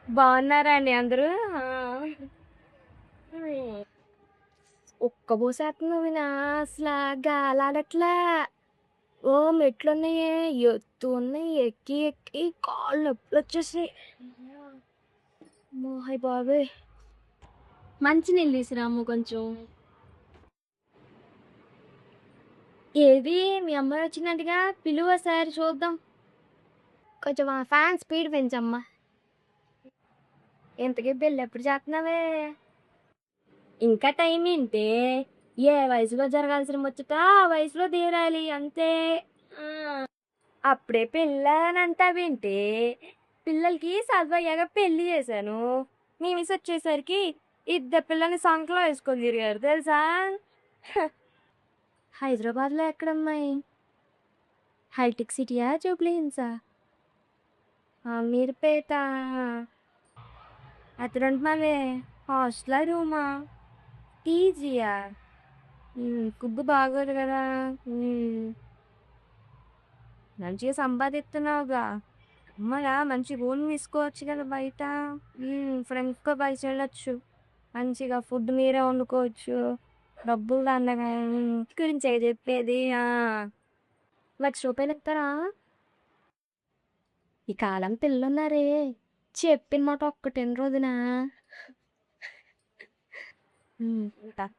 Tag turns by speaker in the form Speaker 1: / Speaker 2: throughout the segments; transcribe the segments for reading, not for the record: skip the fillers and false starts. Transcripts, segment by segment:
Speaker 1: బాగున్నారా అండి అందరూ? ఆ! ఉక్కబోసేస్తుంది వదినా అసలా గాలాడట్లా. ఓ మెట్లున్నాయే, ఎత్తు ఉన్నాయి. ఎక్కి ఎక్కి కాళ్ళు నొప్పులొచ్చేసినాయి. అమ్మో! అయ్య బాబోయ్! మంచినీళ్ళు తీసుకురామ్మ కొంచెం. ఏది మీ అమ్మాయి వచ్చిందంటగా, పిలువు ఒకసారి చూద్దాం. కొంచెం ఆ ఫ్యాన్ స్పీడ్ పెంచమ్మా. ఇంతకీ పెళ్ళి ఎప్పుడు చేస్తున్నావే? ఇంకా టైం ఏంటే? ఏ వయసులో జరగాల్సిన ముచ్చట ఆ వయసులో తీరాలి అంతే. ఆ, అప్పుడే పెళ్ళని అంటావేంటే? పిల్లలకి చదువయ్యాక పెళ్లి చేశాను. మీ మిస్ వచ్చేసరికి ఇద్దరు పిల్లల్ని సంకలో వేసుకొని తిరిగారు తెలుసా? హైదరాబాద్లో ఎక్కడమ్మాయి? హైటెక్ సిటీయా జూబ్లీ హిల్సా? మీరుపేట. ఎక్కడుంటున్నావే? హాస్టలా రూమా? పీజీయా? ఫుడ్ బాగోదు కదా. మంచిగా సంపాదిస్తున్నావుగా. అమ్మగా మంచి రూమ్ తీసుకోవచ్చు కదా బయట. ఫ్రెండ్స్తో బయట వెళ్ళొచ్చు. మంచిగా ఫుడ్ మీరే వండుకోవచ్చు. డబ్బులు దండగా గురించి చెప్పేది. 1,00,000 ఇస్తారా? ఈ కాలం పిల్లలున్నారే, చెప్పిన మాట ఒక్కటిన రోజున.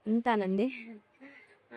Speaker 1: ఉంటానండి.